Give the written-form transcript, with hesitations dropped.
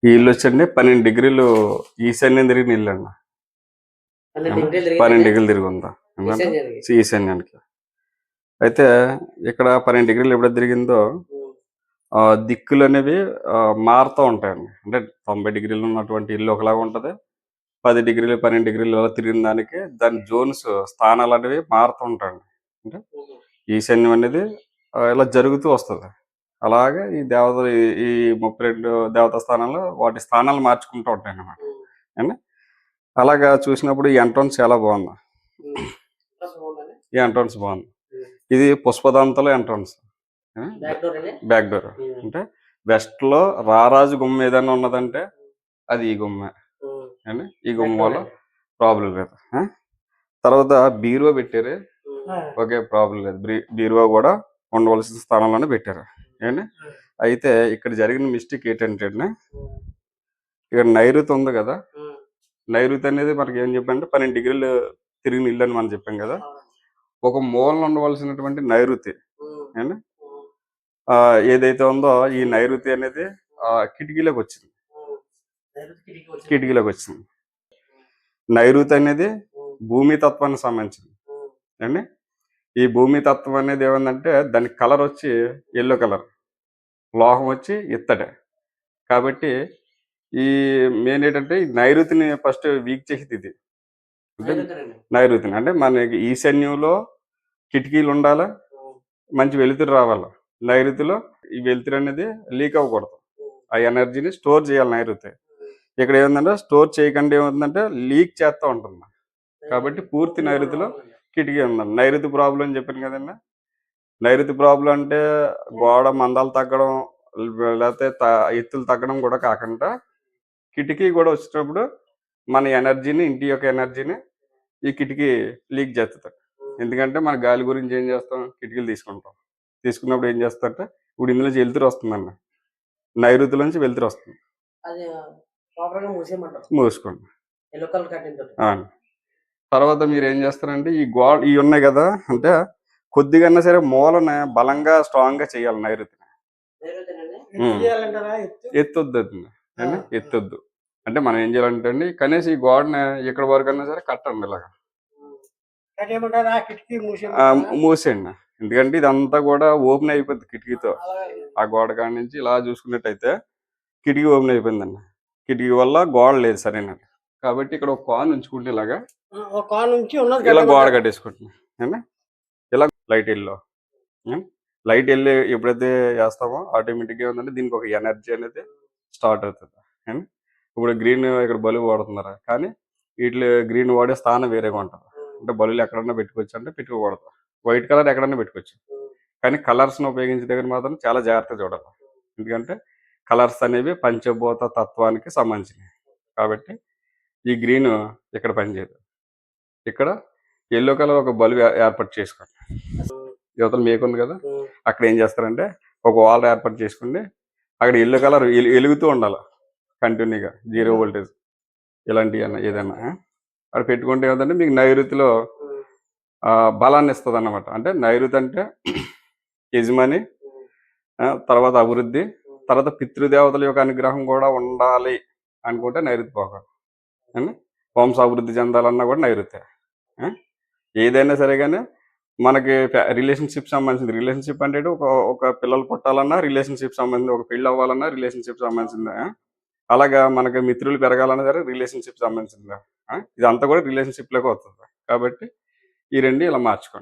ఈ ఇల్లు వచ్చండి 12 డిగ్రీలు ఈశాన్యం తిరిగిన ఇల్లు అండి. 12 డిగ్రీలు తిరిగి ఉందా ఈశాన్యానికి. అయితే ఇక్కడ 12 డిగ్రీలు ఎప్పుడైతే తిరిగిందో దిక్కులు అనేవి మారుతూ ఉంటాయండి. అంటే 90 డిగ్రీలు ఉన్నటువంటి ఇల్లు ఒకలాగా ఉంటుంది, 10 డిగ్రీలు 12 డిగ్రీలు అలా తిరిగిన దానికి దాని జోన్స్ స్థానాలు అనేవి మారుతూ ఉంటాయండి. అంటే ఈశాన్యం అనేది ఇలా జరుగుతూ వస్తుంది. అలాగే ఈ దేవతలు ఈ 32 దేవతా స్థానాలు వాటి స్థానాలు మార్చుకుంటూ ఉంటాయి అన్నమాట. అండి అలాగా చూసినప్పుడు ఈ ఎంట్రన్స్ చాలా బాగుంది. ఈ ఎంట్రన్స్ బాగుంది. ఇది పుష్పదంతల ఎంట్రన్స్, బ్యాక్ డోర్. అంటే వెస్ట్ లో రారాజు గుమ్మ ఏదైనా ఉన్నదంటే అది ఈ గుమ్మే అండి. ఈ గుమ్మ వల్ల ప్రాబ్లం లేదు. తర్వాత బీరువా పెట్టారు, ఓకే ప్రాబ్లం లేదు. బీరువా కూడా ఉండవలసిన స్థానంలోనే పెట్టారు అండి. అయితే ఇక్కడ జరిగిన మిస్టేక్ ఏంటంటే ఇక్కడ నైరుతి ఉంది కదా, నైరుతి అనేది మనకి ఏం చెప్పంటే 12 డిగ్రీలు తిరిగిన ఇల్లు అని మనం చెప్పాం కదా. ఒక మూలన ఉండవలసినటువంటి నైరుతి అండి ఏదైతే ఉందో ఈ నైరుతి అనేది కిటికీలోకి వచ్చింది. నైరుతి అనేది భూమి తత్వానికి సంబంధించింది అండి. ఈ భూమి తత్వం అనేది ఏమందంటే దాని కలర్ వచ్చి ఎల్లో కలర్, లోహం వచ్చి ఇత్తడి. కాబట్టి ఈ మెయిన్ ఏంటంటే ఈ నైరుతిని ఫస్ట్ వీక్ చేసేది ఇది. అంటే నైరుతిని అంటే మనకి ఈశాన్యంలో కిటికీలు ఉండాలి, మంచి వెలుతురు రావాలి. నైరుతిలో ఈ వెలుతురు అనేది లీక్ అవ్వకూడదు, ఆ ఎనర్జీని స్టోర్ చేయాలి నైరుతి. ఇక్కడ ఏముందంటే స్టోర్ చేయకుండా ఏముందంటే లీక్ చేస్తూ ఉంటుంది. కాబట్టి పూర్తి నైరుతిలో కిటికీ ఉందండి. నైరుతి ప్రాబ్లం అని చెప్పాను కదండి. నైరుతి ప్రాబ్లం అంటే గోడ మందాలు తగ్గడం లేకపోతే ఎత్తులు తగ్గడం కూడా కాకుండా కిటికీ కూడా వచ్చినప్పుడు మన ఎనర్జీని, ఇంటి యొక్క ఎనర్జీని ఈ కిటికీ లీక్ చేస్తుంది. ఎందుకంటే మన గాలి గురించి ఏం చేస్తాం, కిటికీలు తీసుకున్నప్పుడు ఏం చేస్తారంటే ఇప్పుడు ఇందులోంచి వెలుతురు వస్తుందండి, నైరుతిలోంచి వెలుతురు వస్తుంది, మూసుకోండి. తర్వాత మీరు ఏం చేస్తారంటే ఈ గోడ ఇవి ఉన్నాయి కదా, అంటే కొద్దిగా సరే మూలన బలంగా స్ట్రాంగ్ గా చేయాలి నైరుతిని. ఎత్తొద్దు అంటే మనం ఏం చేయాలంటే అండి కనీసం ఈ గోడని ఎక్కడి వరకు అన్నా సరే కట్టండి ఇలాగా మూసేయండి. ఎందుకంటే ఇదంతా కూడా ఓపెన్ అయిపోద్ది కిటికీతో. ఆ గోడ కాడి నుంచి ఇలా చూసుకున్నట్టయితే కిటికీ ఓపెన్ అయిపోయిందండి. కిటికీ వల్ల గోడ లేదు సరేనా. కాబట్టి ఇక్కడ ఒక కాన్ ఉంచుకుంటే ఇలాగా ఇలా గోడ కట్టేసుకుంటున్నాం. ఇలా లైట్ వెళ్ళి ఎప్పుడైతే వేస్తామో ఆటోమేటిక్గా ఏంటంటే దీనికి ఒక ఎనర్జీ అనేది స్టార్ట్ అవుతుంది. ఇప్పుడు గ్రీన్ ఇక్కడ బల్బు వాడుతున్నారు, కానీ వీటిలో గ్రీన్ వాడే స్థానం వేరేగా ఉంటుంది. అంటే బల్బులు ఎక్కడన్నా పెట్టుకోవచ్చు అంటే పెట్టుకోకూడదు, వైట్ కలర్ ఎక్కడన్నా పెట్టుకోవచ్చు. కానీ కలర్స్ని ఉపయోగించే దగ్గర మాత్రం చాలా జాగ్రత్తగా చూడాలి. ఎందుకంటే కలర్స్ అనేవి పంచభూత తత్వానికి సంబంధించినవి. కాబట్టి ఈ గ్రీన్ ఇక్కడ పనిచేయదు. ఇక్కడ ఎల్లో కలర్ ఒక బల్బు ఏర్పాటు చేసుకోండి. యువతల మేకుంది కదా, అక్కడ ఏం చేస్తారంటే ఒక వాల్ ఏర్పాటు చేసుకుంటే అక్కడ ఎల్లో కలర్ వెలుగుతూ ఉండాలి కంటిన్యూగా, 0 వోల్టేజ్ ఇలాంటివి ఏదైనా అక్కడ పెట్టుకుంటే ఏమంటే మీకు నైరుతిలో బలాన్ని ఇస్తుంది అన్నమాట. అంటే నైరుతి అంటే యజమాని, తర్వాత అభివృద్ధి, తర్వాత పితృదేవతల యొక్క అనుగ్రహం కూడా ఉండాలి అనుకుంటే నైరుతి పోవాలి. వంశ అభివృద్ధి చెందాలన్నా కూడా నైరుతే. ఏదైనా సరే కానీ మనకి రిలేషన్షిప్ సంబంధించింది. రిలేషన్షిప్ అంటే ఒక పిల్లలు పుట్టాలన్నా రిలేషన్షిప్ సంబంధించి, ఒక పెళ్ళి అవ్వాలన్నా రిలేషన్షిప్ సంబంధించింది. అలాగా మనకి మిత్రులు పెరగాలన్నా సరే రిలేషన్షిప్ సంబంధించింది. ఇదంతా కూడా రిలేషన్షిప్ లోకి వస్తుంది. కాబట్టి ఈ రెండు ఇలా మార్చుకోండి.